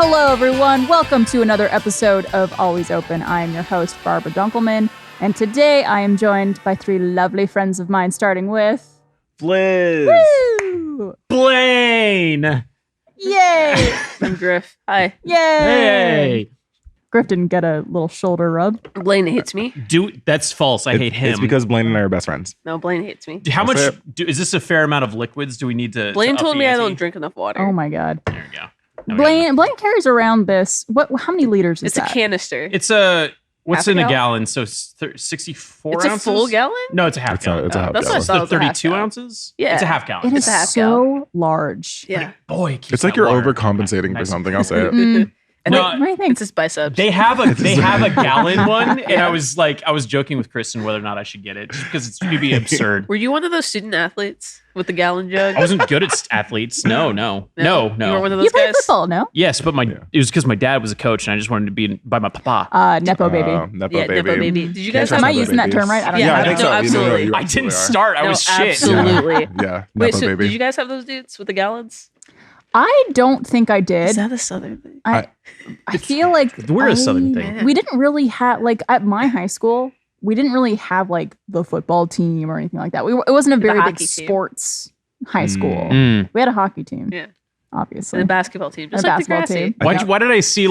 Hello, everyone. Welcome to another episode of Always Open. I am your host, Barbara Dunkelman, and today I am joined by three lovely friends of mine, starting with... Fliz. Woo! Blaine. Yay! I'm Griff. Hi. Yay! Hey. Griff didn't get a little shoulder rub. Blaine hates me. That's false. I hate him. It's because Blaine and I are best friends. No, Blaine hates me. How much That's is this a fair amount of liquids? Do we need to? Blaine to up told the me I ante? don't drink enough water. Oh my god. There we go. Now we got Blaine carries around this. How many liters is It's that? a canister. it. It's a what's Half in a a gallon? gallon? So 64 It's ounces. a full gallon? No, it's a half It's gallon. a half That's what I gallon. thought. The It was a half 32 gallon. ounces. Yeah. It's a half gallon. It is a half so large. Yeah. Boy, it keeps It's like that you're water. overcompensating for Nice. something. I'll say it. Mm. No, What do you think? It's his biceps. They have a gallon one, and I was joking with Kristen whether or not I should get it just because it's going to be absurd. Were you one of those student athletes with the gallon jug? I wasn't good at athletes. No. You were one of those You played guys? football, no? Yes, but it was because my dad was a coach, and I just wanted to be by my papa. Nepo baby. Nepo Yeah, baby. Nepo baby. Did you guys Can't Am have I trust using Nepo that term babies. right? I don't Yeah, know. I think no, so. absolutely. You I didn't are. start. I No, was shit. absolutely. Yeah. Wait, Nepo so baby. did you guys have those dudes with the gallons? I don't think I did. Is that a southern thing? I feel like We're a southern thing. We didn't really have at my high school. We didn't really have the football team or anything like that. It wasn't a The very big hockey team. sports high school. Mm. We had a hockey team, Yeah. obviously. And a basketball team. Just And a like basketball Degrassi. team. Why did I see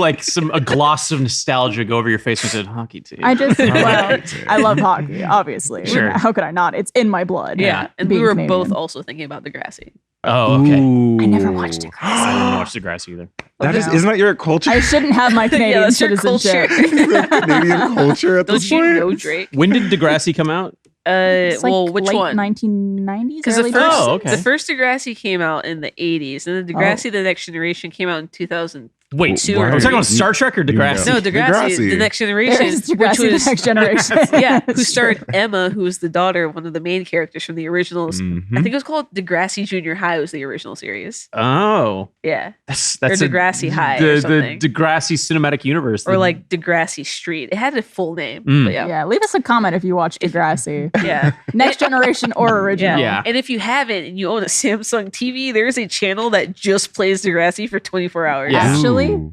a gloss of nostalgia go over your face when you said hockey team? I just I love hockey, obviously. Sure. How could I not? It's in my blood. Yeah. And we being were Canadian. both also thinking about Degrassi. Oh, okay. I never watched it. I didn't watch the grass either. That is, Okay. isn't that your culture? I shouldn't have my Canadian that's your citizenship. Canadian culture at this Don't you point? know Drake? When did Degrassi come out? It's Well, which late one? 1990s, Because the early first, 2000s. Oh, okay. the first Degrassi came out in the 80s, and then Degrassi: The Next Generation came out in 2000. Wait, Two are or we talking about three. Star Trek or Degrassi? No, Degrassi: Degrassi. The Next Generation, There's Degrassi, which was the next generation. yeah, who That's starred true. Emma, who was the daughter of one of the main characters from the originals. Mhm. I think it was called Degrassi Junior High. Was the original series? Oh, Yeah, that's Or Degrassi High or the something. Degrassi cinematic universe, or like Degrassi Street. It had a full name. Mm. But yeah, Yeah, leave us a comment if you watch Degrassi. yeah. Next generation or original. Yeah. And if you haven't and you own a Samsung TV, there's a channel that just plays Degrassi for 24 hours. Yeah. Actually? Ooh.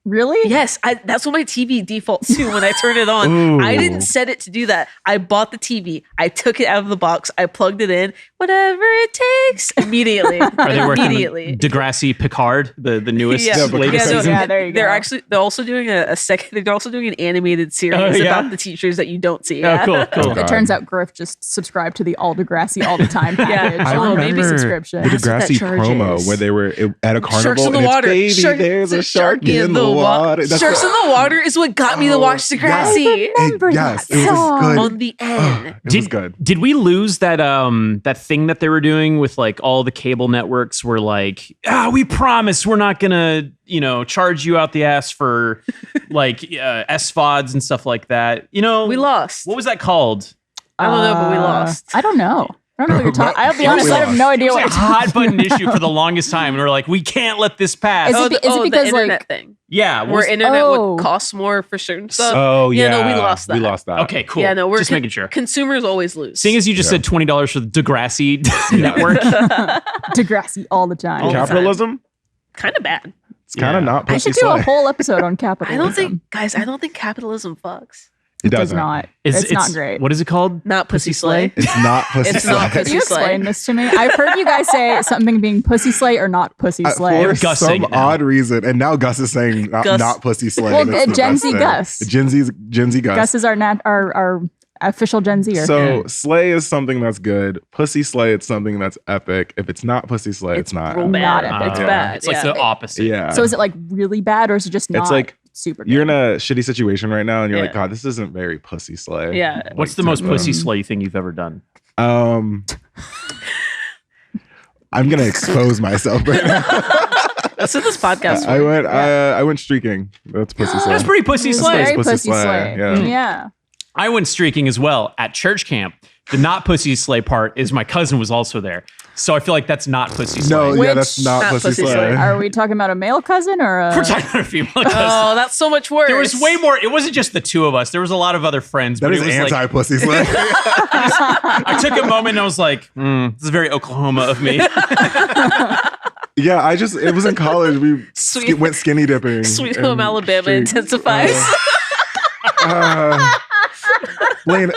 Really? Yes, that's what my TV defaults to when I turn it on. Ooh. I didn't set it to do that. I bought the TV. I took it out of the box. I plugged it in. Whatever it takes. Immediately. Are they working on Immediately. Degrassi Picard, the newest Yeah. latest Yeah, season? Yeah, there you go. They're also doing a second. They're also doing an animated series Oh, yeah? about the teachers that you don't see. Oh, cool. Oh, It God. turns out Griff just subscribed to the all Degrassi all the time package. I on remember maybe subscription. the That's what that Degrassi charge promo is. where they were at a carnival Sharks in the and water. it's, baby, there's a shark in the water. That's Sharks the- in the water is what got me to watch Degrassi. remember yes, that it was song. good. On the end. It was good. Did we lose that that thing that they were doing with all the cable networks were we promise we're not gonna charge you out the ass for SVODs and stuff like that. We lost. What was that called? I don't know, but we lost. I don't know. I don't know what you're talking. I'll be We honest. I have lost. no It idea was what a you're talking. hot button issue for the longest time, and we're like, we can't let this pass. Is it the because, internet thing? Yeah, Where internet Oh. would cost more for certain stuff. Oh, Yeah, yeah. no, we lost that. We lost that. okay, cool. Yeah, no, we're just making sure. Consumers always lose. Seeing as you just Yeah. said $20 for the Degrassi network, Degrassi all the time. All the time. Capitalism? kind of bad. It's kind of Yeah. not I pussy should do a slay. whole episode on I capitalism. don't think, guys. I don't think capitalism fucks. It it does doesn't. not. Is- It's not great. What is it called? Not pussy slay. It's not pussy It's slay. not Could pussy you slay. explain this to me? I've heard you guys say something being pussy slay or not pussy slay. For Gus saying some it now. odd reason, and now Gus is saying Gus. not pussy slay. Well, That's the Gen best Z thing. Gus. Gen Z Gus. Gus is our official Gen Zer. So slay is something that's good. Pussy slay, it's something that's epic. If it's not pussy slay, it's not. real Not bad. epic. It's Yeah. bad. It's like yeah. the opposite. Yeah. So is it really bad or is it just not It's like super good? you're in a shitty situation right now, and you're like, Yeah. God, this isn't very pussy slay. Yeah. What's the Like, most to pussy them. slay thing you've ever done? I'm gonna expose myself right now. That's what this podcast. I went streaking. That's pussy slay. That's pretty pussy It's slay. very Pussy pussy slay, slay. yeah. Yeah. I went streaking as well at church camp. The not pussy slay part is my cousin was also there. So I feel like that's not pussy slay. No, yeah, Which- that's not Not pussy pussy slay. slay. Are we talking about a male cousin or a? We're talking about a female cousin. Oh, that's so much worse. There was way more. It wasn't just the two of us. There was a lot of other friends. That but is it was like, anti-pussy slay. I took a moment and I was like, this is very Oklahoma of me. Yeah, it was in college. We went skinny dipping. Sweet in Home Alabama streets. intensifies. Blaine,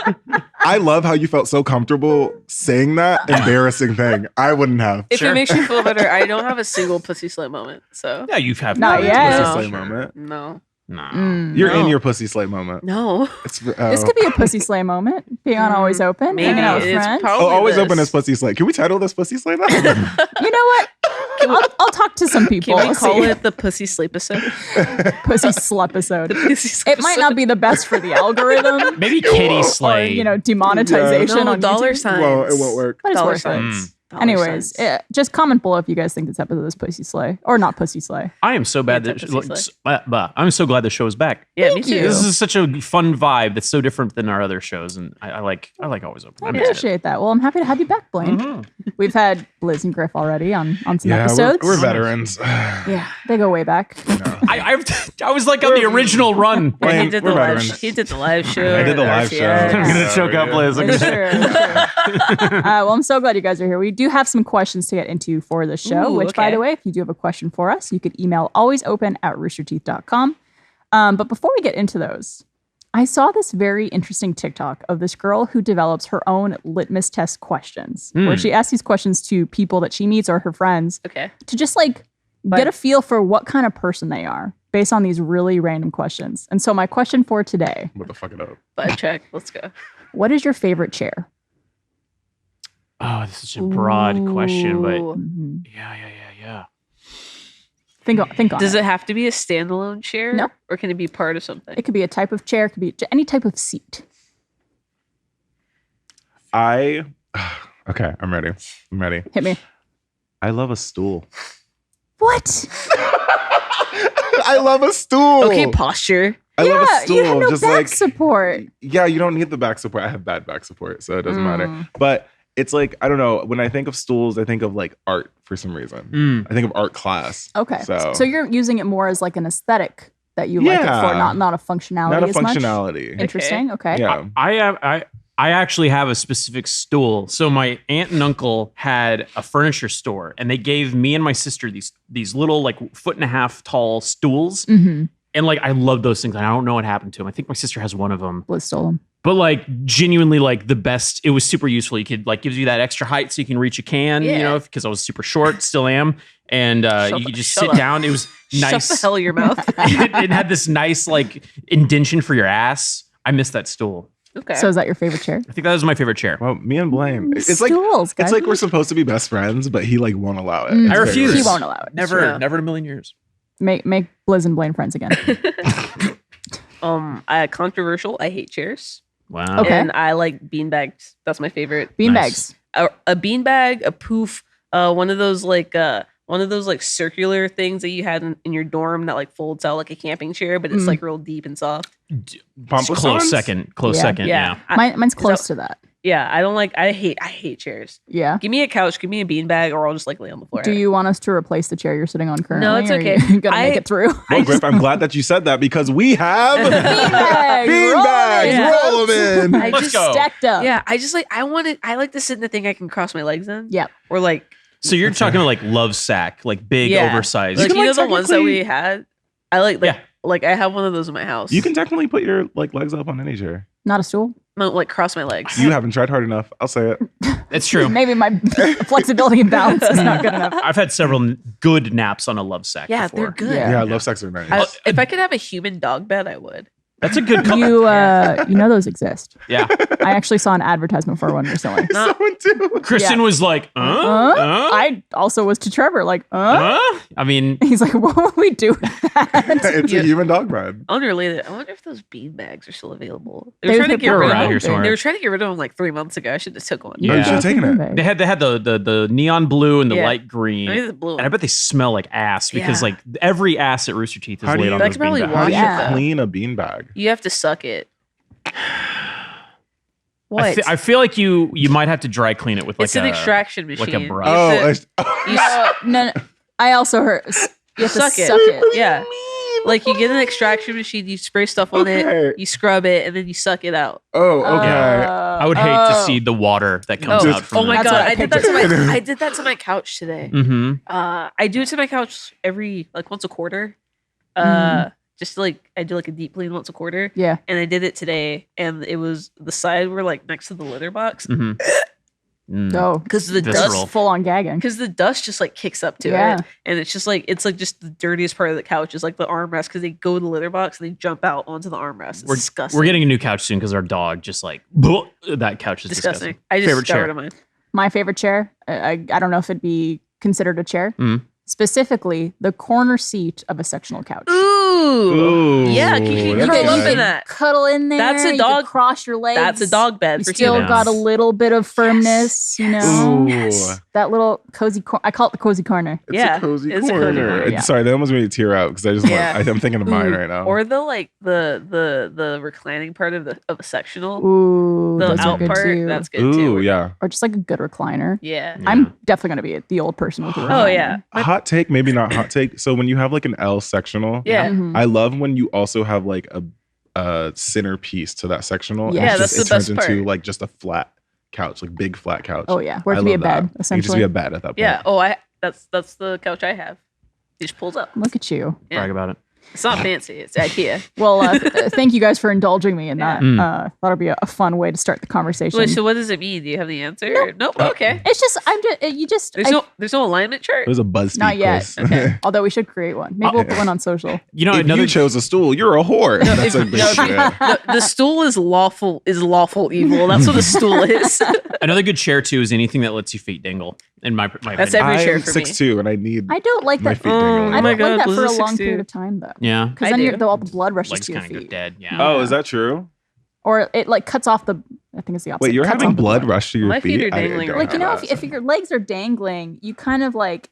I love how you felt so comfortable saying that embarrassing thing. I wouldn't have. If it makes you feel better, I don't have a single pussy slut moment. So Yeah, you've had Not pussy yet. Pussy slay Sure. moment. no, No. You're No. in your pussy slay moment. no. It's, This could be a pussy slay moment. Being on Always Open, Maybe hanging out with it's friends. probably always this. open as pussy slay. Can we title this pussy slay though? You know what? I'll talk to some people. Can we We'll call see. it the pussy sleep episode? Pussy slep episode? Pussy sleep It might not be the best for the algorithm. Maybe kitty Or, slay. demonetization No, on dollar YouTube. signs. Well, it won't work. But it's Dollar worth it. signs. Dollar Anyways, signs. just comment below if you guys think this episode is pussy slay or not pussy slay. I am so bad that Anti-pussy I'm so glad the show is back. Yeah, me Thank too. you. This is such a fun vibe that's so different than our other shows, and I like Always Open. I I'm excited. appreciate that. Well, I'm happy to have you back, Blaine. Mhm. We've had Liz and Griff already on some Yeah, episodes. we're veterans. Yeah, they go way back. I was like on the original run. Yeah, Blaine, he did we're the live. veterans. He did the live show. I did the at live show. RCS. I'm gonna choke up Liz. It's true. It's true. Well, I'm so glad you guys are here. We do have some questions to get into for the show, Ooh, which, by okay. the way, if you do have a question for us, you could email alwaysopen@roosterteeth.com. But before we get into those, I saw this very interesting TikTok of this girl who develops her own litmus test questions, where she asks these questions to people that she meets or her friends Okay. to just get a feel for what kind of person they are based on these really random questions. And so my question for today, What the fuck it up? Butt check. Let's go. what is your favorite chair? Oh, this is such a broad question, but Ooh. yeah. Think on Does it. it have to be a standalone chair? No. Or can it be part of something? It could be a type of chair, it could be any type of seat. Okay, I'm ready. Hit me. I love a stool. What? I love a stool. Okay, posture. I love a stool. you have no just back like support. yeah, you don't need the back support. I have bad back support, so it doesn't matter. But it's like, I don't know. When I think of stools, I think of like art for some reason. I think of art class. Okay. So you're using it more as like an aesthetic that you like it for, Yeah. not a functionality not a as much. functionality. Interesting. Okay. Yeah. I actually have a specific stool. So my aunt and uncle had a furniture store, and they gave me and my sister these little like 1.5 foot tall stools. Mm-hmm. And like I love those things. I don't know what happened to them. I think my sister has one of them. Liz stole them. But like genuinely like the best. It was super useful. You could like gives you that extra height so you can reach a can. You Yeah. know, because I was super short, still am. And you could just sit up. down. It was nice. Shut the hell your mouth. it had this nice like indention for your ass. I miss that stool. Okay. So is that your favorite chair? I think that was my favorite chair. Well, me and Blaine. It's like Stools, guys. it's like we're supposed to be best friends, but he like won't allow it. Mm. It's I very refuse. weird. He won't allow it. Never, Yeah. never in a million years. Make Liz and Blaine friends again. Controversial. I hate chairs. Wow. Okay. And I like beanbags. That's my favorite. Beanbags. A beanbag, a poof, one of those like circular things that you had in your dorm that like folds out like a camping chair, but it's like real deep and soft. Pampasons? Close second. Close Yeah. second. Yeah. Mine's close to that. Yeah, I hate chairs. Yeah. Give me a couch, give me a beanbag, or I'll just like lay on the floor. Do you want us to replace the chair you're sitting on currently? No, it's or are okay. you gonna make I- it through? Well, Griff, I'm glad that you said that because we have Beanbags. beanbags. Roll Roll them in. I Let's just go. Stacked up. Yeah, I just like I like to sit in the thing I can cross my legs in. Yep. Or like So you're talking like love sack, like big, Yeah. oversized. like can, you know like, the ones that technically- we had. I like Yeah. like I have one of those in my house. You can technically put your like legs up on any chair. Not a stool. no, like cross my legs. You haven't tried hard enough. I'll say it. It's true. Maybe my flexibility and balance is not good enough. I've had several good naps on a love sack. Yeah, before. they're good. Yeah. Yeah, love sex are nice. If I could have a human dog bed, I would. That's a good color. You know those exist. Yeah. I actually saw an advertisement for one recently. Someone too. Kristen Yeah. was like, I also was to Trevor like, I mean, He's like, what would we do with that? It's a human dog bed. Unrelated. I wonder if those bean bags are still available. They They were trying to get were rid around of here them. somewhere. They were trying to get rid of them like 3 months ago. I should have took one. Yeah. Oh, you should have taken it. they had the neon blue and the Yeah. light green. I need the blue And I one. bet they smell like ass because Yeah. like every ass at Rooster Teeth is How do laid you- on That those could probably beanbags. How do you Yeah. clean a beanbag? You have to suck it. What? I feel like you might have to dry clean it with like it's an extraction machine. like a brush. You have to- Oh, you s- No, I also heard you have to Suck suck it. it. yeah. Like you get an extraction machine, you spray stuff on Okay. it, you scrub it, and then you suck it out. Oh, okay. I would hate to see the water that comes Oh, out from oh my that. That's god! what I I did that to pictured. my I did that to my couch today. Mm-hmm. I do it to my couch every like once a quarter. Just like I do like a deep clean once a quarter. Yeah. And I did it today, and it was the side were like next to the litter box Mm-hmm. Oh, because the Visceral. dust full on gagging. because the dust just like kicks up to Yeah. it, and it's like just the dirtiest part of the couch is like the armrest because they go to the litter box and they jump out onto the armrest. It's disgusting. We're getting a new couch soon because our dog just like that couch is disgusting. I just Favorite got chair. rid of mine. My favorite chair. I don't know if it'd be considered a chair. Mm. Specifically, the corner seat of a sectional couch. Ooh, yeah, you can that's curl up nice. in that. Cuddle in there. That's a you dog- can cross your legs. That's a dog bed You for still humans. got a little bit of firmness, you know. Ooh. That little cozy corner. I call it the cozy corner. It's Yeah, a cozy it's a corner. cozy corner, yeah. Sorry, that almost made me tear out because I just Yeah. I'm thinking of mine Ooh, right now. Or the like the reclining part of a sectional. Ooh, The those are out good part, too. that's good Ooh, too. yeah. Or just like a good recliner. Yeah. I'm definitely gonna be the old person with the recliner. Oh yeah. Hot take, maybe not hot take. So when you have like an L sectional, Yeah. Mhm. I love when you also have like a centerpiece to that sectional. Yeah, and it's that's just, the it turns best into part. like just a flat couch, like big flat couch. Oh yeah, where it I could be a love that. bed It could just essentially. be a bed at that point. Yeah. Oh, that's the couch I have. It just pulls up. Look at you. Yeah. Brag about it. It's not fancy. It's IKEA. Well, thank you guys for indulging me in that. Yeah. That'll be a fun way to start the conversation. Wait, so what does it mean? Do you have the answer? Nope. Okay. It's just you just There's no alignment chart. There's a BuzzFeed Not yet. quiz. Okay. although we should create one. Maybe we'll put one on social. You know, If another you chose a stool, you're a whore. That's like no, the stool is lawful evil. That's what a stool is. another good chair too is anything that lets your feet dangle. In my That's opinion. every chair I'm for me. 6'2" and I need I don't like my that. feet Oh, dangling. I my don't like God, that for a Blizzard's long 6'2". period of time though, yeah. because I then do. all the blood rushes Legs to your kind of go feet, dead. Yeah. Oh, is that true? or it like cuts off the. I think it's the opposite. Wait, you're Cuts having off the blood rush to your My feet feet? are dangling don't right Like you have know, that. if your legs are dangling, you kind of like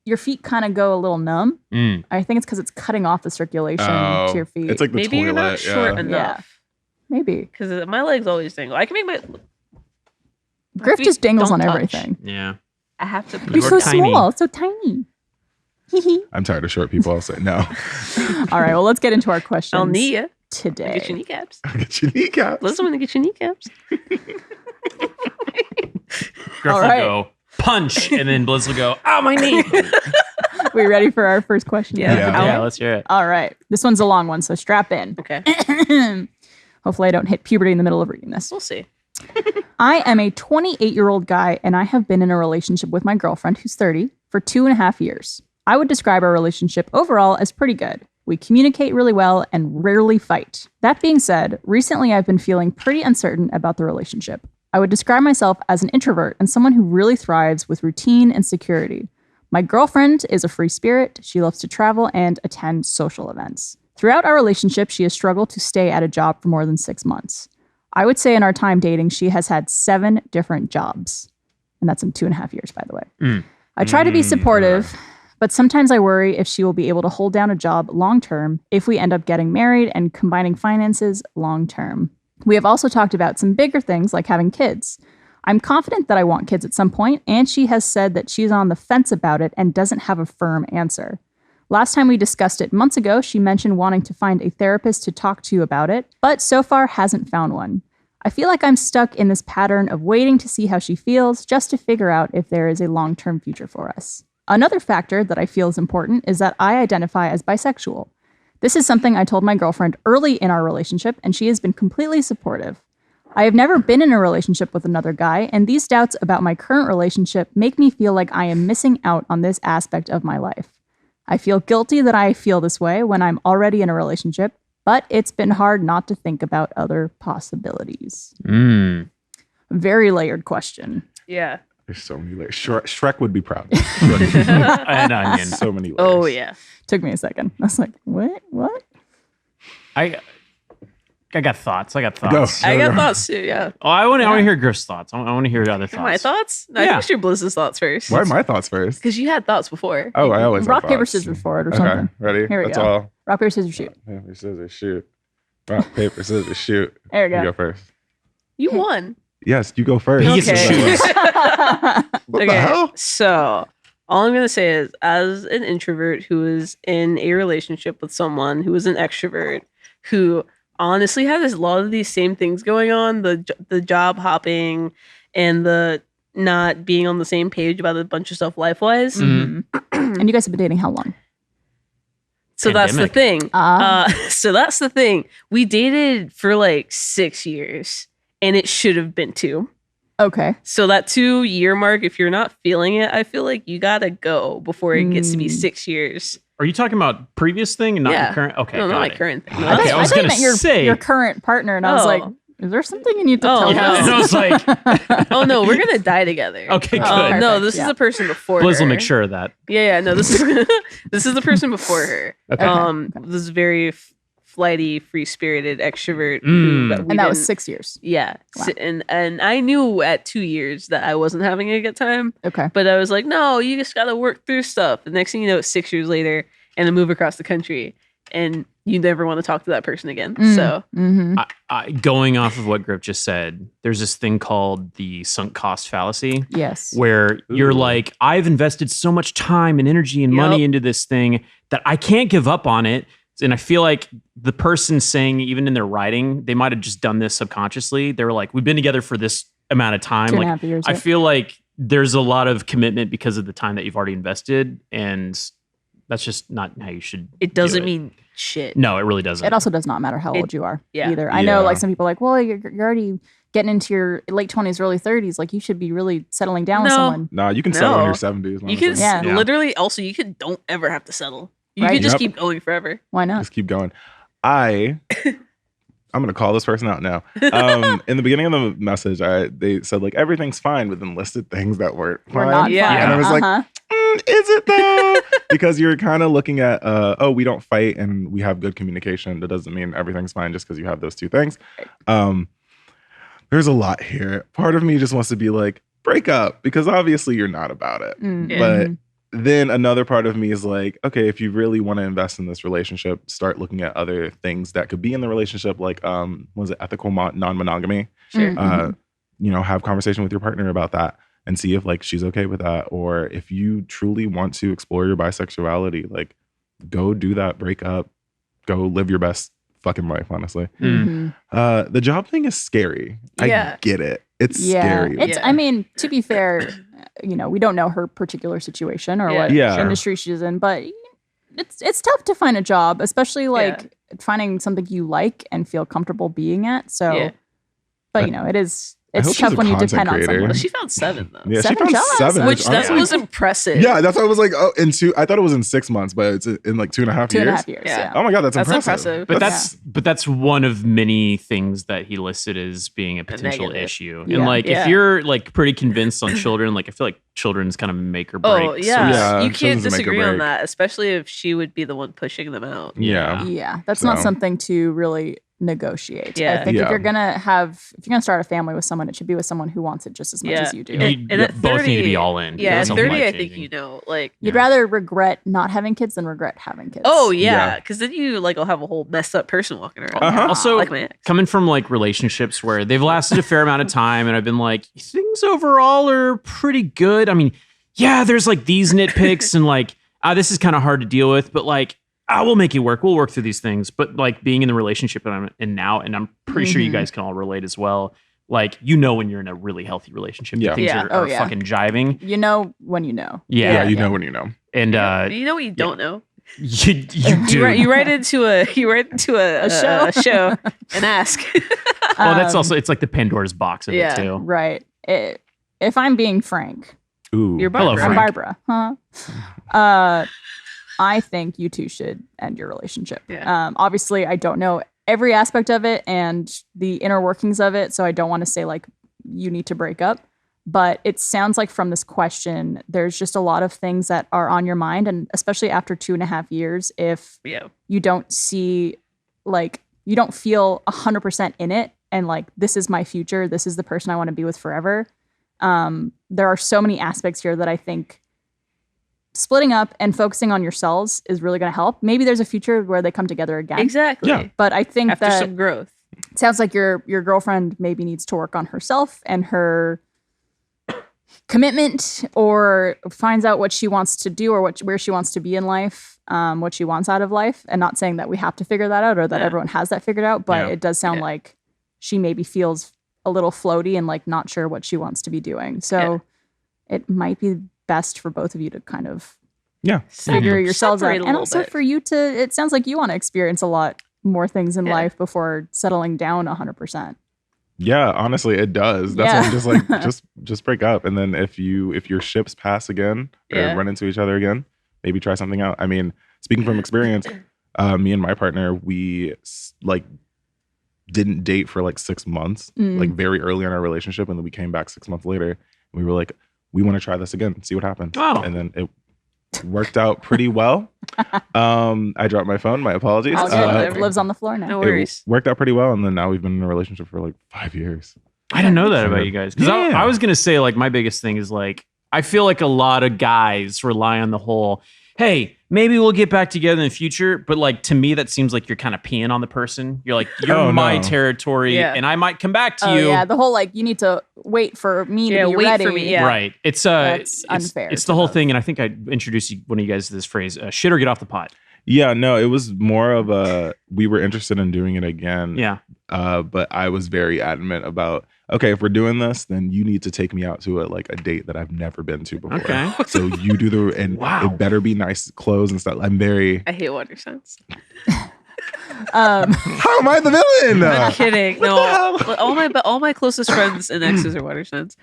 your feet kind of go a little numb. Mm. I think it's because it's cutting off the circulation Oh, to your feet. it's like the Maybe toilet. you're not short yeah. enough. Maybe Because my legs always dangle. I can make my Griff feet just dangles don't on touch. everything. Yeah. I have to. You're You're so tiny. small, so tiny. I'm tired of short people. I'll say no. All right, well, let's get into our questions I'll knee you. today. Get your kneecaps. I'll get your kneecaps. Listen, when to get your kneecaps. Griff All will right. go punch, and then Blizz will go, "Ow, my knee." We ready for our first question? Yeah. Yeah, let's hear it. All right. This one's a long one, so strap in. Okay. Hopefully, I don't hit puberty in the middle of reading this. We'll see. I am a 28-year-old guy, and I have been in a relationship with my girlfriend, who's 30, for 2.5 years. I would describe our relationship overall as pretty good. We communicate really well and rarely fight. That being said, recently I've been feeling pretty uncertain about the relationship. I would describe myself as an introvert and someone who really thrives with routine and security. My girlfriend is a free spirit. She loves to travel and attend social events. Throughout our relationship, she has struggled to stay at a job for more than 6 months. I would say in our time dating, she has had 7 different jobs. And that's in 2.5 years, by the way. I try to be supportive, but sometimes I worry if she will be able to hold down a job long term if we end up getting married and combining finances long term. We have also talked about some bigger things like having kids. I'm confident that I want kids at some point, and she has said that she's on the fence about it and doesn't have a firm answer. Last time we discussed it months ago, she mentioned wanting to find a therapist to talk to about it, but so far hasn't found one. I feel like I'm stuck in this pattern of waiting to see how she feels just to figure out if there is a long-term future for us. Another factor that I feel is important is that I identify as bisexual. This is something I told my girlfriend early in our relationship, and she has been completely supportive. I have never been in a relationship with another guy, and these doubts about my current relationship make me feel like I am missing out on this aspect of my life. I feel guilty that I feel this way when I'm already in a relationship, but it's been hard not to think about other possibilities. Very layered question. Yeah. There's so many layers. Shrek would be proud. An onion. So many layers. Oh yeah. Took me a second. I was like, what? I got thoughts. Go. I got thoughts too. Yeah. Oh, I want to hear Griff's thoughts. I want to hear other thoughts. My thoughts? No, I Yeah. think we should Blizz's thoughts first. Why are my thoughts first? Because you had thoughts before. Oh, I always have Rock, paper, thoughts. scissors for it or Okay, something. ready? Here we That's go. all. Rock, paper, scissors, shoot. Rock, paper, scissors, shoot. Rock, paper, scissors, shoot. There you You go. go first. You won. Yes, you go first. He gets to Okay. choose. What the hell? So All I'm going to say is, as an introvert who is in a relationship with someone who is an extrovert, who honestly has a lot of these same things going on, the job hopping and the not being on the same page about a bunch of stuff life-wise. And you guys have been dating how long? So that's the thing. So that's the thing. We dated for like 6 years, and it should have been 2. Okay. So that 2-year mark, if you're not feeling it, I feel like you gotta go before it gets to be 6 years. Are you talking about previous thing and not your current? Okay, no, not my it. current thing. Okay, I was thought you gonna meant say your current partner, and I was like, is there something you need to tell no. us? And I was like, Oh no, we're gonna die together. okay, good. Oh, No, perfect, this is the person before Blizz her. will make sure of that. Yeah, no, this is this is the person before her. Okay. This very flighty, free-spirited extrovert. And that was 6 years. Yeah. Wow. And I knew at 2 years that I wasn't having a good time. Okay. But I was like, no, you just got to work through stuff. The next thing you know, it's 6 years later and I move across the country and you never want to talk to that person again. So Going off of what Griff just said, there's this thing called the sunk cost fallacy. Yes. Where you're like, I've invested so much time and energy and money into this thing that I can't give up on it. And I feel like the person saying, even in their writing, they might have just done this subconsciously. They were like, we've been together for this amount of time. 2.5 years. I feel like there's a lot of commitment because of the time that you've already invested. And that's just not how you should it doesn't mean shit. No, it really doesn't. It also does not matter how old you are either. I Yeah. know like some people are like, well, you're already getting into your late 20s, early 30s. Like you should be really settling down with someone. Nah, you can settle in your 70s. You can honestly. literally, also, you could don't ever have to settle. You Right. could just Yep. keep going forever. Why not? Just keep going. I'm gonna call this person out now. In the beginning of the message, they said like everything's fine, but then listed things that weren't We're fine. not Yeah. fine. And I was like, Uh-huh. is it though? Because you're kind of looking at, oh, we don't fight and we have good communication. That doesn't mean everything's fine just because you have those two things. There's a lot here. Part of me just wants to be like, break up, because obviously you're not about it. Mm. But then another part of me is like, okay, if you really want to invest in this relationship, start looking at other things that could be in the relationship, like was it ethical non-monogamy? Sure. Have conversation with your partner about that and see if like she's okay with that, or if you truly want to explore your bisexuality, like go do that, break up, go live your best fucking life, honestly. The job thing is scary. Yeah. I get it. It's scary. It's, I mean, to be fair, we don't know her particular situation or what industry she's in, but it's tough to find a job, especially like finding something you like and feel comfortable being at. So, but it is. It's tough when you depend on someone. Well, she found 7 though. Yeah, she 7 found jobs? 7, Which that was impressive. Yeah, that's why I was like, oh, I thought it was in 6 months, but it's in like 2.5 years. 2.5 years. Yeah. Oh my god, that's impressive. But that's one of many things that he listed as being a potential negative. issue. Yeah. And like Yeah. if you're like pretty convinced on children, like I feel like children's kind of make or break. Oh, yeah. Yeah, You can't children's a make or disagree on break. that, especially if she would be the one pushing them out. Yeah. Yeah, that's not So- something to really negotiate. Yeah. I think if Yeah. you're gonna start a family with someone, it should be with someone who wants it just as much as you do. You And at both need to 30 be all in. Yeah, at Something 30, I life-changing. think, like, You'd rather regret not having kids than regret having kids. oh, yeah. Yeah. Because then you, like, will have a whole messed up person walking around. Uh-huh. Also, Like my ex. coming from like relationships where they've lasted a fair amount of time, and I've been like, things overall are pretty good. I mean, yeah, there's like these nitpicks, and like, this is kind of hard to deal with, but like, we'll make it work. We'll work through these things. But like being in the relationship that I'm in now, and I'm pretty sure you guys can all relate as well. Like, when you're in a really healthy relationship, Yeah. that things Yeah. are fucking jiving. You know when you know. Yeah, Yeah. you know when you know. And You know what you don't know? you do. You write into a show and ask. Well, that's also, it's like the Pandora's box of Yeah. it too. Right. If I'm being frank, Ooh. You're Hello, Barbara. I'm Frank. Barbara. Huh? I think you two should end your relationship. Yeah. Obviously, I don't know every aspect of it and the inner workings of it, so I don't want to say like you need to break up. But it sounds like from this question, there's just a lot of things that are on your mind, and especially after 2.5 years, if you don't see, like, you don't feel 100% in it, and like, this is my future, this is the person I want to be with forever. There are so many aspects here that I think splitting up and focusing on yourselves is really going to help. Maybe there's a future where they come together again. Exactly. Yeah. But I think After that some growth. it sounds like your girlfriend maybe needs to work on herself and her commitment or finds out what she wants to do or where she wants to be in life, what she wants out of life. And not saying that we have to figure that out or that everyone has that figured out, but it does sound like she maybe feels a little floaty and like not sure what she wants to be doing. So it might be best for both of you to kind of figure yourselves out. And also for you to, it sounds like you want to experience a lot more things in life before settling down 100%. Yeah, honestly, it does. That's why I'm just like, just break up. And then if your ships pass again or run into each other again, maybe try something out. I mean, speaking from experience, me and my partner, we like didn't date for like 6 months, like very early in our relationship. And then we came back 6 months later and we were like, we want to try this again, see what happens. Oh. And then it worked out pretty well. I dropped my phone. My apologies. It lives on the floor now. No worries. It worked out pretty well. And then now we've been in a relationship for like 5 years. I didn't know that about you guys. Because I was going to say, like, my biggest thing is, like, I feel like a lot of guys rely on the whole, hey, maybe we'll get back together in the future. But, like, to me, that seems like you're kind of peeing on the person. You're like, you're my territory, and I might come back to you. Yeah, the whole, like, you need to wait for me to be wait ready. For me, Right. That's unfair. It's the whole thing. And I think I introduced one of you guys to this phrase, shit or get off the pot. Yeah, no, it was more of we were interested in doing it again. Yeah. But I was very adamant about, okay, if we're doing this, then you need to take me out to a date that I've never been to before. Okay. So you do it better be nice clothes and stuff. I hate water signs. How am I the villain? I'm kidding. No, all my closest friends and exes are water signs.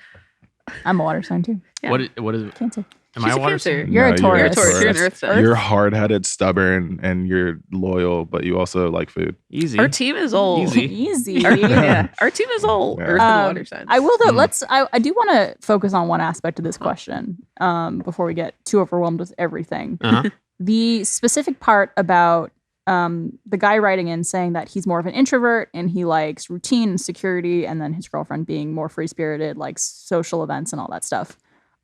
I'm a water sign too. Yeah. What is it? Cancer. Am I a water sign? You're a Taurus. You're an Earth sign. You're hard-headed, stubborn, and you're loyal, but you also like food. Easy. Our team is old. Easy. Our team is all Earth and water signs. I will though. I do want to focus on one aspect of this question before we get too overwhelmed with everything. The specific part about the guy writing in saying that he's more of an introvert and he likes routine and security, and then his girlfriend being more free-spirited, likes social events and all that stuff.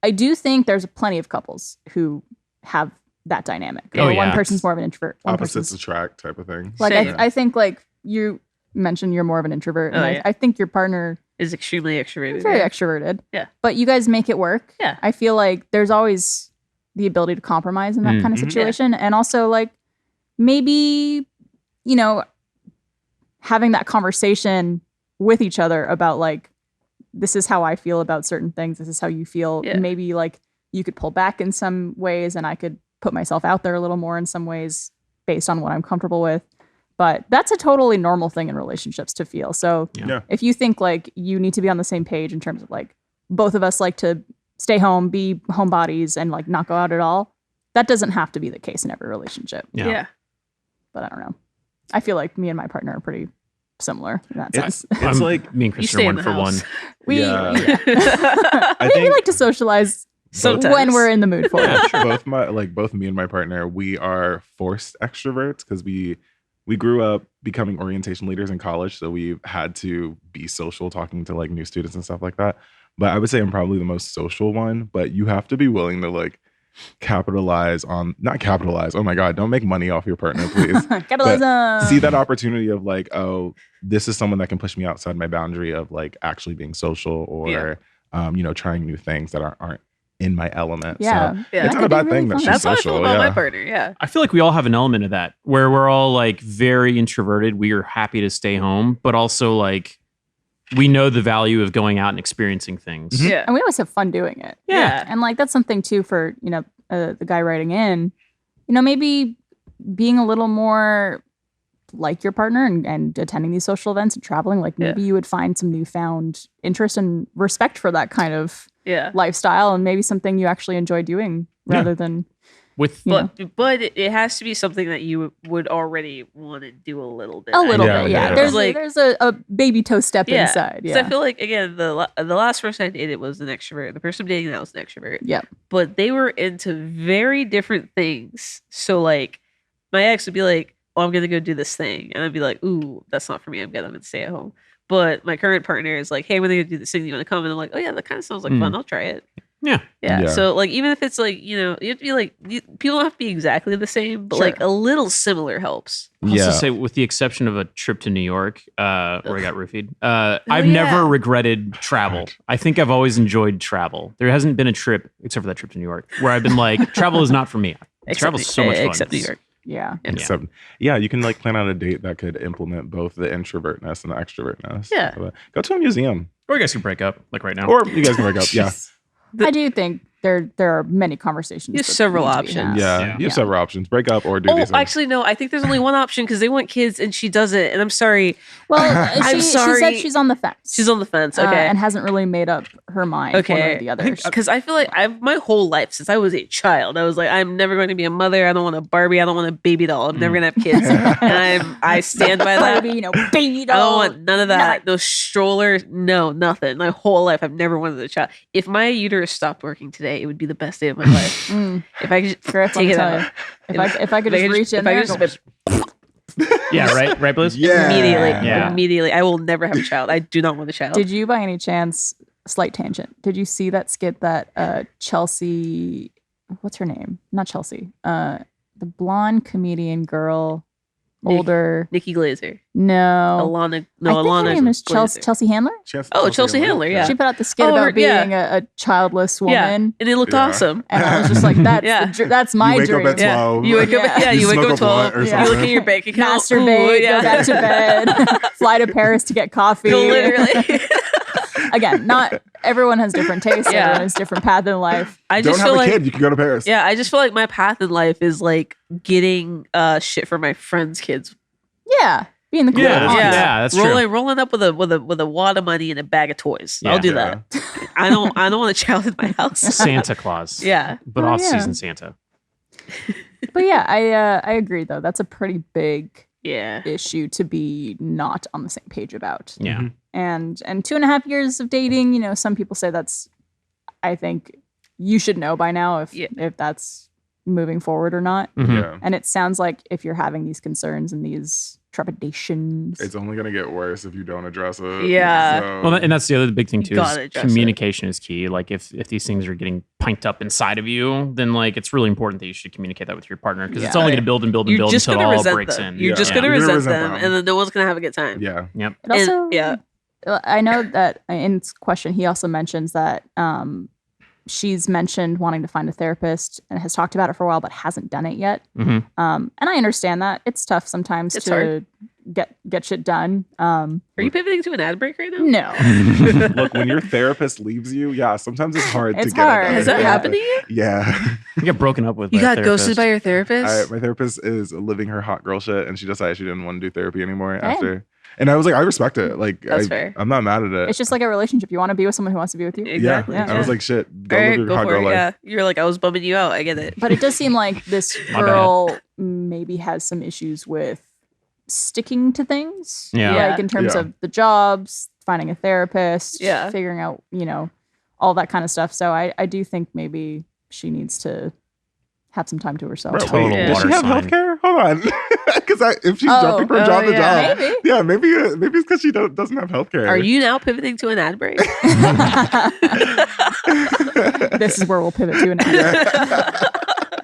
I do think there's plenty of couples who have that dynamic. One person's more of an introvert. Opposites attract type of thing. Like I think like you mentioned you're more of an introvert. And I think your partner is extremely extroverted. Very extroverted. Yeah. But you guys make it work. Yeah. I feel like there's always the ability to compromise in that kind of situation. And also like maybe, having that conversation with each other about like, this is how I feel about certain things. This is how you feel. Yeah. Maybe like you could pull back in some ways and I could put myself out there a little more in some ways based on what I'm comfortable with. But that's a totally normal thing in relationships to feel. So if you think like you need to be on the same page in terms of like both of us like to stay home, be homebodies and like not go out at all, that doesn't have to be the case in every relationship. Yeah. But I don't know. I feel like me and my partner are pretty similar in that sense. It's like me and Chris are 1 for 1. We I think we like to socialize when we're in the mood for it. Both me and my partner, we are forced extroverts because we grew up becoming orientation leaders in college, so we've had to be social, talking to like new students and stuff like that. But I would say I'm probably the most social one. But you have to be willing to like not capitalize. Oh my God, don't make money off your partner, please. Capitalism. See that opportunity of like, oh, this is someone that can push me outside my boundary of like actually being social or, trying new things that aren't in my element. Yeah. So it's not a bad thing that she's That's social. how I feel about my partner. Yeah. I feel like we all have an element of that where we're all like very introverted. We are happy to stay home, but also like we know the value of going out and experiencing things. Yeah. And we always have fun doing it. Yeah. And like that's something too for, the guy writing in, maybe being a little more like your partner and attending these social events and traveling, like maybe you would find some newfound interest and respect for that kind of lifestyle and maybe something you actually enjoy doing rather than but it has to be something that you would already want to do a little bit. Yeah. There's a baby toe step inside. Yeah. So I feel like again the last person I dated was an extrovert. The person I'm dating now is an extrovert. Yeah. But they were into very different things. So like my ex would be like, "Oh, I'm gonna go do this thing," and I'd be like, "Ooh, that's not for me. I'm gonna stay at home." But my current partner is like, "Hey, we're gonna do this thing. You want to come?" And I'm like, "Oh yeah, that kind of sounds like fun. I'll try it." Yeah. Yeah. So like, even if it's like, you have to be like, people don't have to be exactly the same, but Sure. like a little similar helps. I'll also Yeah. say, with the exception of a trip to New York, where I got roofied, I've yeah. never regretted travel. I think I've always enjoyed travel. There hasn't been a trip, except for that trip to New York, where I've been like, travel is not for me. Travel's so much fun. Except New York. Yeah. Except, you can like plan out a date that could implement both the introvertness and the extrovertness. Yeah. So, go to a museum, Or you guys can break up, like right now. or you guys can break up. Yeah, I do think there are many conversations. You have that several need to be options. had. yeah. Yeah. You have several options: break up or do Oh, these things. actually, no. I think there's only one option because they want kids and she doesn't. And I'm sorry. Well, I'm she sorry. said she's on the fence. She's on the fence. Okay. and hasn't really made up her mind one way or the other. Because I feel like my whole life since I was a child, I was like, I'm never going to be a mother. I don't want a Barbie. I don't want a baby doll. I'm never going to have kids. And I stand by that. Baby, baby I doll. don't want none of that. No stroller. No, nothing. My whole life, I've never wanted a child. If my uterus stopped working today, it would be the best day of my life. If I could just Griff, let take me it tell out. you, if I could just reach in there, Yeah, right, Bliss? Yeah. Immediately. Yeah. Immediately. I will never have a child. I do not want a child. Did you, by any chance, slight tangent, did you see that skit that Chelsea, what's her name? Not Chelsea. The blonde comedian girl, older. Nikki Glazer. No. Alana. I No, think Alana. her name is Glazer. Chelsea Handler. Oh, Chelsea Handler, yeah. She put out the skit Oh, about yeah. being a childless woman. Yeah. And it looked Yeah. awesome. And I was just like, that's, Yeah. that's my You wake dream. up at 12. You wake up. Yeah. Yeah, you You wake up smoke at a blunt 12. or You something. look at your bank account. Masturbate, Ooh, yeah. go back to bed, fly to Paris to get coffee. Literally. Again, not everyone has different tastes. Yeah. Everyone has different path in life. I Don't just have feel a like kid. You can go to Paris. yeah, I just feel like my path in life is like getting shit for my friends' kids. Yeah, being the cool Yeah, aunt. yeah. that's true. rolling up with a wad of money and a bag of toys. Yeah. I'll do Yeah. that. I don't want a child in my house. Santa Claus. Yeah. But Oh, off-season Santa. But yeah, I agree though. That's a pretty big Yeah. issue to be not on the same page about. Yeah. Mhm. And 2.5 years of dating, some people say that's, I think you should know by now if that's moving forward or not. Mhm. Yeah. And it sounds like if you're having these concerns and these trepidations, It's only gonna get worse if you don't address it. Yeah. So, Well, and that's the other big thing too. Gotta Is address it. communication is key. Like if these things are getting piped up inside of you, then like it's really important that you should communicate that with your partner because it's Yeah. only going to build and build and You're build just until gonna it all resent breaks them. in. You're just Yeah. gonna You're gonna resent resent them, them. and then no one's gonna have a good time. yeah. Yep. it also, And- yeah. I know that in his question, he also mentions that she's mentioned wanting to find a therapist and has talked about it for a while, but hasn't done it yet. Mhm. And I understand that it's tough sometimes It's to hard. get shit done. Are you pivoting to an ad break right now? No, Look, when your therapist leaves you, sometimes it's hard It's to get hard. it done. Has that Yeah. happened to you? Yeah. You got broken up with. You by a got ghosted therapist. by your therapist? My therapist is living her hot girl shit, and she decided she didn't want to do therapy anymore Damn. after. And I was like, I respect it. Like, That's fair. I'm not mad at it. it's just like a relationship. You want to be with someone who wants to be with you. Exactly. Yeah. Yeah. I was like, shit, go All right, live your go hot for girl it. life. Yeah, you're like I was bumming you out. I get it. But it does seem like this My bad. girl maybe has some issues with sticking to things. Yeah. Like in terms Yeah. of the jobs, finding a therapist, Yeah. figuring out, all that kind of stuff. So I do think maybe she needs to have some time to herself. Bro, Total wait, does she water have sign. healthcare? Hold on. Because if she's Oh, jumping from job to yeah. job. Maybe. Yeah, maybe it's because she doesn't have healthcare. Are you now pivoting to an ad break? This is where we'll pivot to an ad.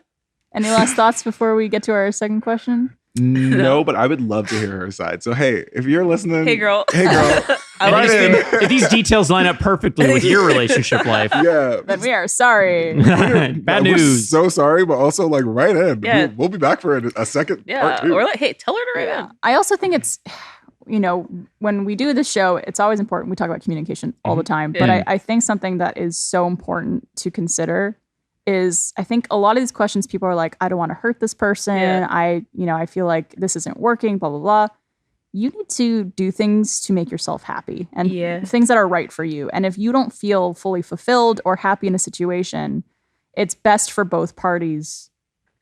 Any last thoughts before we get to our second question? No, but I would love to hear her side. So, hey, if you're listening. Hey, girl. Hey, girl. I If Right these, in. if these details line up perfectly with your relationship life, Yeah. Then we are sorry. bad We're news. so sorry, but also like right in. Yeah. We'll be back for a second Yeah. part two. Or like, hey, tell her to write Yeah. in. I also think it's, when we do this show, it's always important. We talk about communication all the time. But Yeah. I think something that is so important to consider is I think a lot of these questions, people are like, I don't want to hurt this person. Yeah. I feel like this isn't working, blah, blah, blah. You need to do things to make yourself happy and Yeah. things that are right for you. And if you don't feel fully fulfilled or happy in a situation, it's best for both parties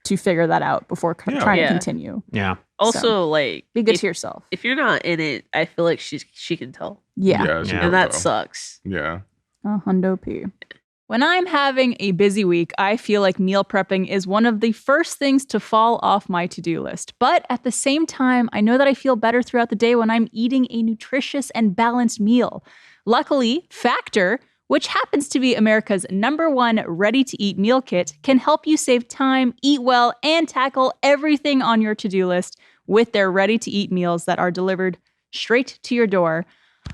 to figure that out before trying Yeah. to continue. Yeah. Also, like, Be good if, to yourself. if you're not in it, I feel like she can tell, Yeah. she Yeah. will, and that though. sucks. Yeah. Hundo P. When I'm having a busy week, I feel like meal prepping is one of the first things to fall off my to-do list. But at the same time, I know that I feel better throughout the day when I'm eating a nutritious and balanced meal. Luckily, Factor, which happens to be America's #1 ready-to-eat meal kit, can help you save time, eat well, and tackle everything on your to-do list with their ready-to-eat meals that are delivered straight to your door.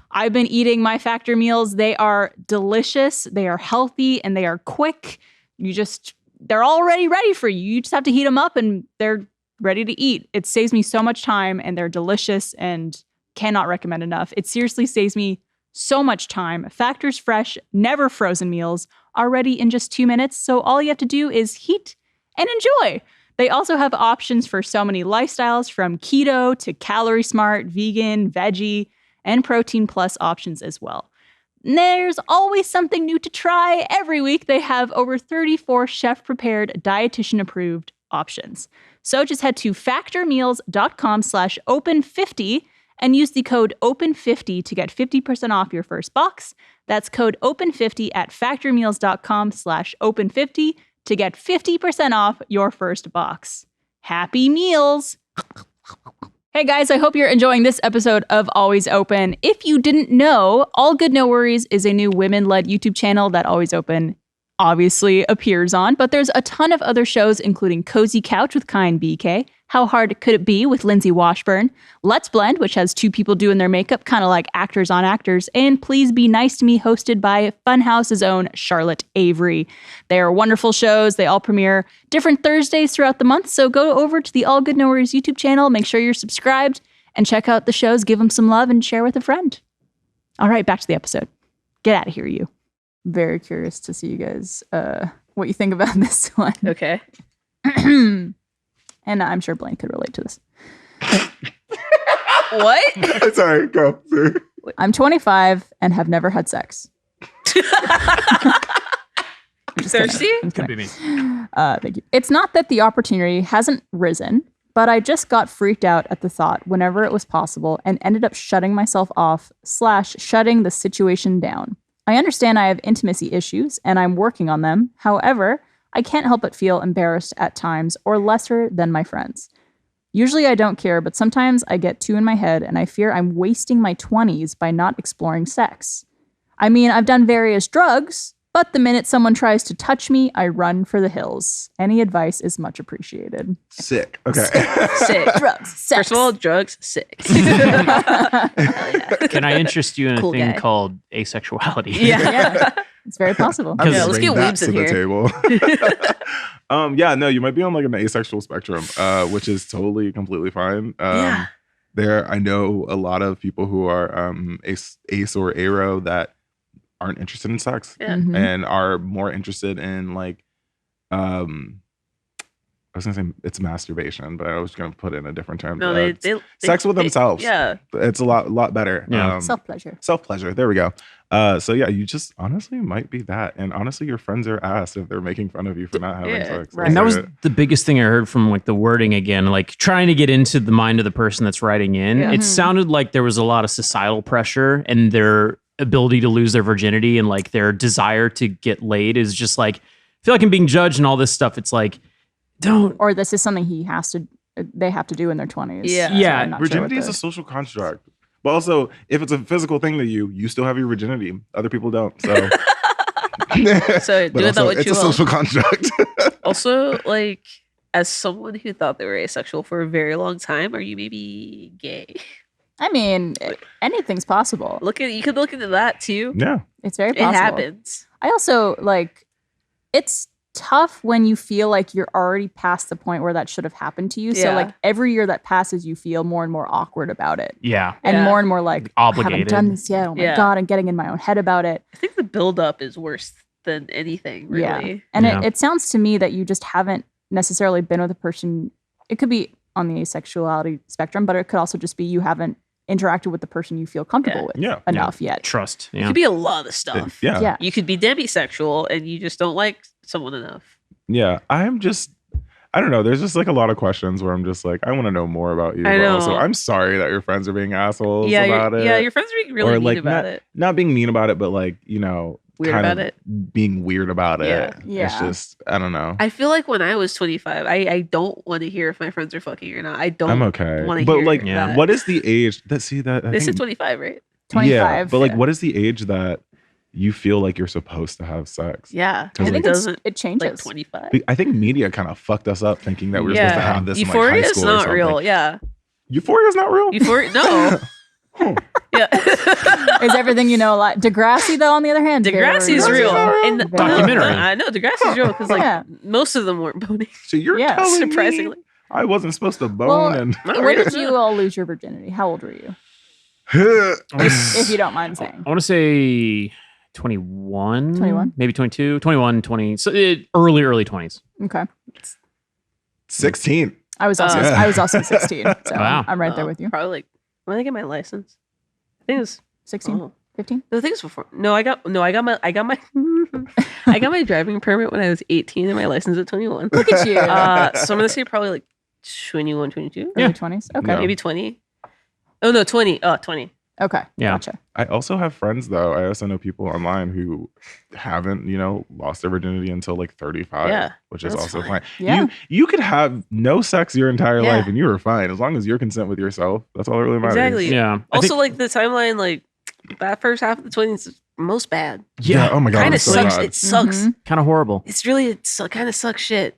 I've been eating my Factor meals. They are delicious, they are healthy, and they are quick. They're already ready for you. You just have to heat them up and they're ready to eat. It saves me so much time and they're delicious and cannot recommend enough. It seriously saves me so much time. Factor's fresh, never frozen meals are ready in just 2 minutes. So all you have to do is heat and enjoy. They also have options for so many lifestyles, from keto to calorie smart, vegan, veggie, and protein plus options as well. There's always something new to try. Every week they have over 34 chef-prepared, dietitian-approved options. So just head to factormeals.com/open50 and use the code OPEN50 to get 50% off your first box. That's code OPEN50 at factormeals.com/open50 to get 50% off your first box. Happy meals! Hey guys, I hope you're enjoying this episode of Always Open. If you didn't know, All Good No Worries is a new women-led YouTube channel that Always Open obviously appears on, but there's a ton of other shows, including Cozy Couch with Kai and BK, How Hard Could It Be with Lindsay Washburn, Let's Blend, which has 2 people doing their makeup, kind of like Actors on Actors, and Please Be Nice to Me, hosted by Funhouse's own Charlotte Avery. They are wonderful shows. They all premiere different Thursdays throughout the month, so go over to the All Good No Worries YouTube channel, make sure you're subscribed, and check out the shows, give them some love, and share with a friend. All right, back to the episode. Get out of here, you. Very curious to see you guys, what you think about this one. Okay. And I'm sure Blaine could relate to this. What? Sorry, go. I'm 25 and have never had sex. Thirsty? Could be me. Thank you. It's not that the opportunity hasn't risen, but I just got freaked out at the thought whenever it was possible and ended up shutting myself off / shutting the situation down. I understand I have intimacy issues and I'm working on them. However, I can't help but feel embarrassed at times or lesser than my friends. Usually I don't care, but sometimes I get too in my head and I fear I'm wasting my 20s by not exploring sex. I mean, I've done various drugs, but the minute someone tries to touch me, I run for the hills. Any advice is much appreciated. Sick. Okay. Sick. Drugs, sex. First of all, drugs, sick. Can I interest you in Cool a thing guy. called asexuality? Yeah, it's very possible. I'm Yeah, gonna let's bring get that weebs in to the here. table. Yeah, no, you might be on like an asexual spectrum, which is totally completely fine. Yeah. I know a lot of people who are ace or aro that aren't interested in sex Yeah. Mhm. and are more interested in like I was gonna say it's masturbation, but I was gonna put in a different term. No, they sex with themselves. Yeah. It's a lot better. Yeah. Self-pleasure. Self-pleasure. There we go. So yeah, you just honestly might be that. And honestly, your friends are ass if they're making fun of you for not having Yeah, sex. right. And that was That's it. the biggest thing I heard from like the wording again, like trying to get into the mind of the person that's writing in. Yeah. It Mhm. sounded like there was a lot of societal pressure and their ability to lose their virginity and like their desire to get laid is just like, I feel like I'm being judged and all this stuff. It's like, don't. Or this is something they have to do in their 20s. Yeah. Yeah. I'm not sure Virginity what is the- a social construct. But also, if it's a physical thing to you, you still have your virginity. Other people don't. So, So but do with that also, what it's you a will. social construct. Also, like, as someone who thought they were asexual for a very long time, are you maybe gay? I mean, anything's possible. You could look into that too. Yeah. It's very It possible. happens. I also it's tough when you feel like you're already past the point where that should have happened to you. So Yeah. like every year that passes, you feel more and more awkward about it. Yeah. And Yeah. more like, I haven't Obligated. done this yet. Oh my Yeah. God, I'm getting in my own head about it. I think the buildup is worse than anything, really. Yeah. And Yeah. it sounds to me that you just haven't necessarily been with a person. It could be on the asexuality spectrum, but it could also just be you haven't interacted with the person you feel comfortable with Yeah. enough yet. Trust. It Yeah. could be a lot of stuff. Yeah. Yeah. You could be demisexual and you just don't like someone enough. Yeah. I don't know. There's just like a lot of questions where I'm just like, I want to know more about you. I But know. also, I'm sorry that your friends are being assholes Yeah, about it. your friends are being really or mean like about it. not being mean about it, but like, Weird kind about of it. being weird about Yeah. it. It's Yeah. just, I don't know. I feel like when I was 25, I don't want to hear if my friends are fucking or not. I don't I'm okay. want to But hear like, Yeah. that. what is the age that, I They said think- 25, right? 25. Yeah, but like, yeah. what is the age that you feel like you're supposed to have sex. Yeah. 'Cause, And like, it doesn't It changes. like 25. I think media kind of fucked us up thinking that we were supposed to have this Euphoria in like high is school or not something. real. Yeah. Euphoria is not real? Euphoria, no. Yeah. Is everything you know a lot? Degrassi, though, on the other hand, Degrassi is very real. Degrassi's And Documentary. I know Degrassi is real because like Yeah. most of them weren't boning. So you're Yeah, telling surprisingly. me I wasn't supposed to bone Well, and Not When really. did you all lose your virginity? How old were you? If you don't mind saying. I want to say 21, 21? maybe 22, 21, 20. So early 20s. Okay. 16. I was also Yeah. I was also 16. So Wow. I'm right there with you. Probably like when did I get my license? I think it was 16, oh. 15? No, I think it was before. I got my I got my driving permit when I was 18 and my license at 21. Look at you. So I'm gonna say probably like 21, 22, Early 20s. Okay. Yeah. maybe 20. Oh no, 20. 20. Okay. Yeah. Gotcha. I also have friends though. I also know people online who haven't, lost their virginity until like 35, Yeah, which is that's also fine. fine. Yeah. You could have no sex your entire Yeah. life and you were fine as long as you're consent with yourself. That's all that really matters. Exactly. Yeah. I Also, think- like the timeline, like that first half of the 20s is most bad. Yeah. Oh my god. Kind it's of so sucks. bad. It sucks. Mhm. kind of horrible. It's really kind of sucks shit.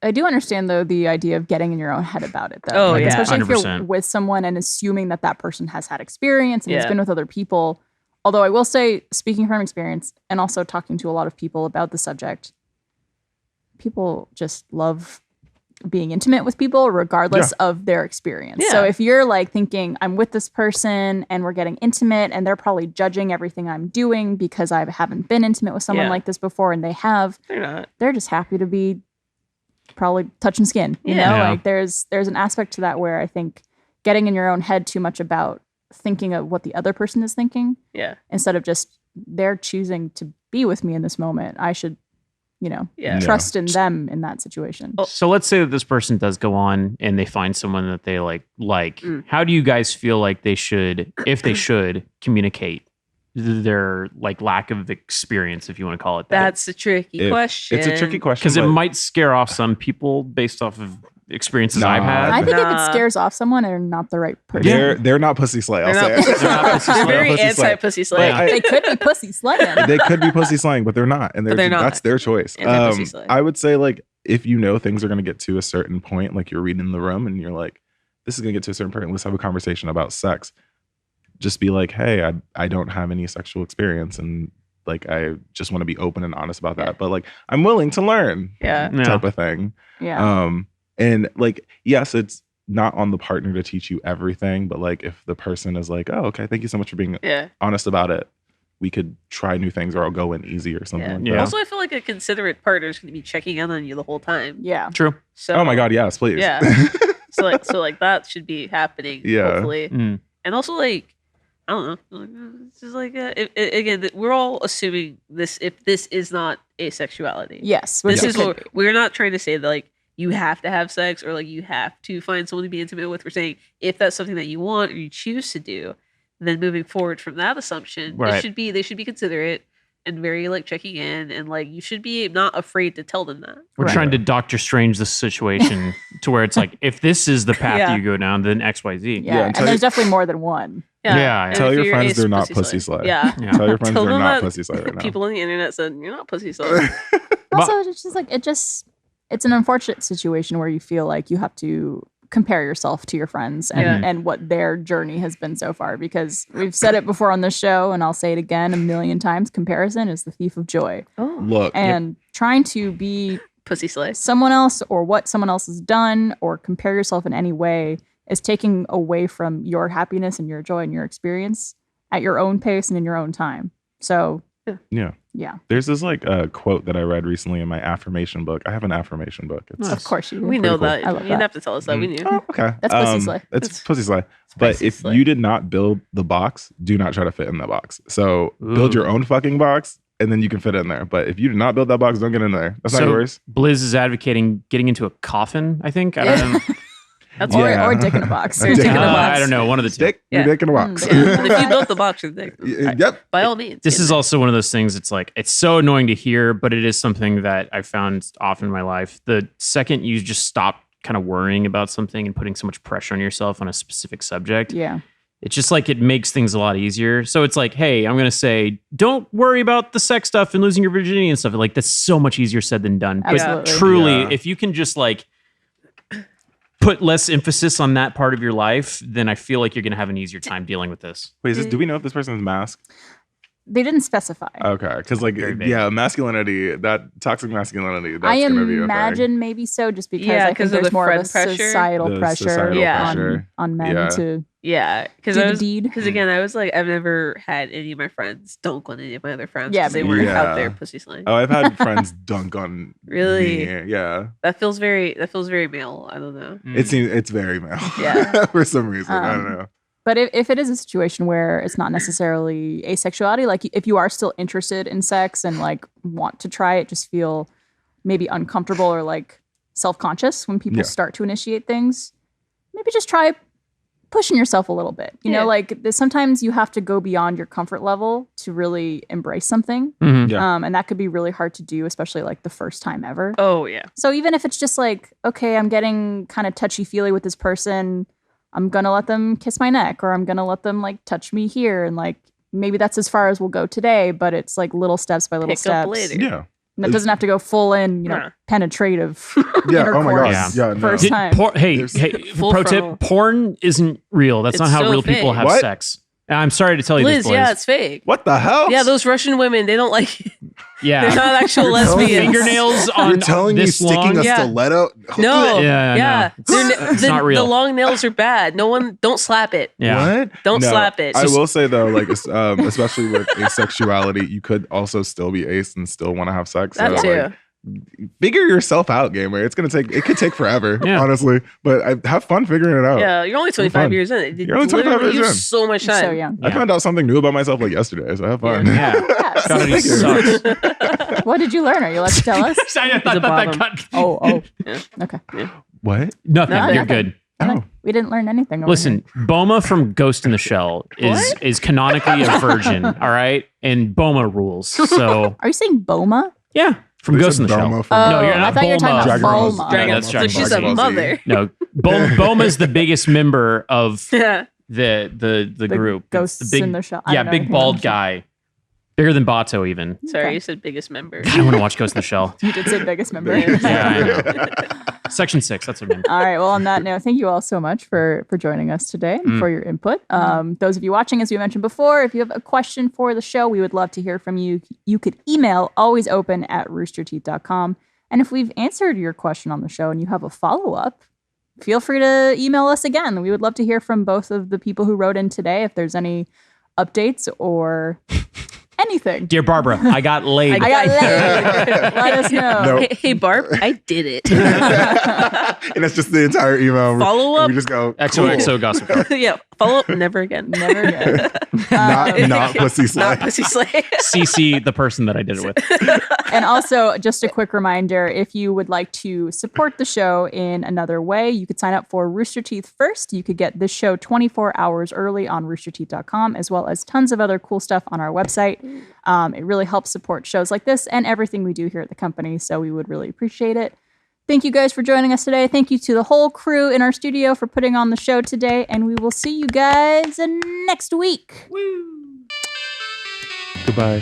I do understand though the idea of getting in your own head about it though. Oh, Like, yeah. especially if you're 100%. with someone and assuming that that person has had experience and has Yeah. been with other people. Although I will say, speaking from experience and also talking to a lot of people about the subject, people just love being intimate with people regardless of their experience. So Yeah. if you're like thinking I'm with this person and we're getting intimate and they're probably judging everything I'm doing because I haven't been intimate with someone Yeah. like this before and they have, They're not. they're just happy to be probably touching skin. You Yeah. know, Yeah. like there's an aspect to that where I think getting in your own head too much about thinking of what the other person is thinking Yeah. instead of just they're choosing to be with me in this moment. I should, Yeah. Yeah. trust in them in that situation. Oh. So let's say that this person does go on and they find someone that they like. Mm. How do you guys feel like they should, if they should, communicate their like lack of experience, if you want to call it that? That's a tricky question. It's a tricky question. Because it but might scare off some people based off of experiences Nah. I've had. I think if it Nah. scares off someone, they're not the right person. They're not pussy slay. I'll They're say not it. pussy They're not pussy They're slaying. very Pussy slay. anti-pussy slay. But I- They could be pussy slaying. They could be pussy slaying, but they're not, and But they're not. that's their choice. Anti-pussy slay. I would say like if you know things are going to get to a certain point, like you're reading the room and you're like, this is going to get to a certain point. Let's have a conversation about sex. Just be like, hey, I don't have any sexual experience, and like I just want to be open and honest about that. Yeah. But like I'm willing to learn, Yeah. Yeah. type of thing. Yeah. And like yes, it's not on the partner to teach you everything, but like if the person is like, oh, okay, thank you so much for being Yeah. honest about it, we could try new things or I'll go in easy or something Yeah. like Yeah. that. Also, I feel like a considerate partner is going to be checking in on you the whole time. Yeah. True. So, Oh my god, yes, please. Yeah. so like that should be happening. Yeah. Hopefully. Mm. And also like I don't know. It's just like again, we're all assuming this. If this is not asexuality, Yes. Which this it is could what be. we're not trying to say that like you have to have sex or like you have to find someone to be intimate with. We're saying if that's something that you want or you choose to do, then moving forward from that assumption, Right. they should be considerate and very like checking in and like you should be not afraid to tell them that. We're Right. trying to Doctor Strange the situation to where it's like, if this is the path Yeah. you go down, then X, Y, Z. Yeah. and And there's definitely more than one. Yeah, And Tell if your you're friends they're not pussy pussy slay. Yeah. Yeah. Tell your friends Tell they're them not that pussy slay right now. People on the internet said you're not pussy slay. Also, it's just like it's an unfortunate situation where you feel like you have to compare yourself to your friends and, Yeah. and what their journey has been so far. Because we've said it before on this show, and I'll say it again a million times: comparison is the thief of joy. Oh, Look, And trying to be pussy slay. someone else or what someone else has done or compare yourself in any way is taking away from your happiness and your joy and your experience at your own pace and in your own time. So yeah. yeah, There's this like quote that I read recently in my affirmation book. I have an affirmation book. It's of course you do. We know cool. that. I You love didn't that. have to tell us that. We knew. Oh, okay. That's pussy slay. It's pussy slay. But pussy if slay. you did not build the box, do not try to fit in the box. So build Ooh. your own fucking box and then you can fit in there. But if you do not build that box, don't get in there. That's not So yours. Blizz is advocating getting into a coffin, I think. I don't know. That's Or, Yeah. or dick in a box. A dick in a box. I don't know. One of the two. Stick your Yeah. dick in a box. Mm. And if you built the box, you're dick. Yep. By all means. This get is it. also one of those things. It's like, it's so annoying to hear, but it is something that I found often in my life. The second you just stop kind of worrying about something and putting so much pressure on yourself on a specific subject, Yeah. It's just like it makes things a lot easier. So it's like, hey, I'm going to say, don't worry about the sex stuff and losing your virginity and stuff. Like, that's so much easier said than done. Absolutely. But truly, Yeah. if you can just like put less emphasis on that part of your life, then I feel like you're going to have an easier time dealing with this. Wait, do we know if this person's masked? They didn't specify. Okay, because like Very vague. masculinity, that toxic masculinity, that's I gonna be a thing. imagine maybe so, just because Yeah, I think 'cause of there's the more of a friend pressure. societal The pressure, societal Yeah. pressure. on men Yeah. to Yeah, because do I the was deed. because again, I was like, I've never had any of my friends dunk on any of my other friends Yeah, because they me weren't neither. out there Yeah. pussy slaying. Oh, I've had friends dunk on Really? me. Yeah, That feels very male. I don't know. it seems it's very male. Yeah. for some reason. I don't Um, know. But if it is a situation where it's not necessarily asexuality, like if you are still interested in sex and like want to try it, just feel maybe uncomfortable or like self-conscious when people Yeah. start to initiate things, maybe just try pushing yourself a little bit. You Yeah. know, like sometimes you have to go beyond your comfort level to really embrace something. Mhm. Yeah. And that could be really hard to do, especially like the first time ever. Oh yeah. So even if it's just like, okay, I'm getting kind of touchy-feely with this person, I'm gonna let them kiss my neck, or I'm gonna let them like touch me here, and like maybe that's as far as we'll go today, but it's like little steps by little Pick up steps. later. Yeah, And it doesn't have to go full in, Nah. penetrative. yeah. Oh my god. intercourse Yeah, no. first Did- time. hey, There's- Full pro frontal. tip: porn isn't real. That's It's not how so real people fake. have What? sex. I'm sorry to tell you Liz, this, boys. yeah, it's fake. What the hell? Yeah, those Russian women, they don't like it. Yeah. They're not actual You're telling me- lesbians. Fingernails on You're telling me this sticking long. a Yeah. stiletto? No. Yeah, Yeah. no. It's The not real. The long nails are bad. Don't slap it. Yeah. What? Don't slap it. I will say though, like especially with asexuality, you could also still be ace and still want to have sex. That so, too. like, figure yourself out, gamer. It could take forever, Yeah. honestly. But have fun figuring it out. Yeah, you're only 25 years in. It You're only 25 literally years you in. so much You're time. so young. I found out something new about myself like yesterday, so have fun. Yeah. Yes. God, he sucks. What did you learn? Are you allowed to tell us? I thought a that bottom. got- Oh. Yeah. Okay. What? Nothing. No, You're nothing. good. Oh, We didn't learn anything. Over Listen, Boma from Ghost in the Shell is canonically a virgin. All right, and Boma rules. So here. Are you saying Boma? yeah, from They Ghost said in the Shell. Doma from- No, you're I not thought you were talking about Dragon Ball Z. Bulma. Dragon. that's So Dragon she's Ball a Z. mother. No, Boma's the biggest member of Yeah. the group. Ghosts the big, in the Shell. I Yeah, don't know big anything bald about the show. guy, bigger than Bato even. Sorry, Okay. you said biggest member. I want to watch Ghost in the Shell. You did say biggest member. Yeah, I know. Section 6. That's what I mean. All right. Well, on that note, thank you all so much for joining us today and for your input. Those of you watching, as we mentioned before, if you have a question for the show, we would love to hear from you. You could email alwaysopen@roosterteeth.com. And if we've answered your question on the show and you have a follow-up, feel free to email us again. We would love to hear from both of the people who wrote in today if there's any updates or anything. Dear Barbara, I got laid. I got laid. Let us know. No. Hey, Barb, I did it. and that's just the entire email. Follow up. We just go XOXO Gossip Girl. Yeah, follow up. Never again. Never again. not pussy slay. Not pussy slay. CC the person that I did it with. And also, just a quick reminder, if you would like to support the show in another way, you could sign up for Rooster Teeth First. You could get this show 24 hours early on roosterteeth.com, as well as tons of other cool stuff on our website. It really helps support shows like this and everything we do here at the company, so we would really appreciate it. Thank you guys for joining us today. Thank you to the whole crew in our studio for putting on the show today, and we will see you guys next week. Goodbye.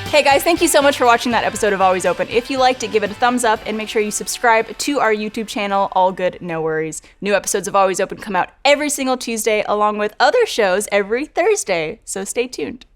Hey guys, thank you so much for watching that episode of Always Open. If you liked it, give it a thumbs up and make sure you subscribe to our YouTube channel. All good, no worries. New episodes of Always Open come out every single Tuesday, along with other shows every Thursday, so stay tuned.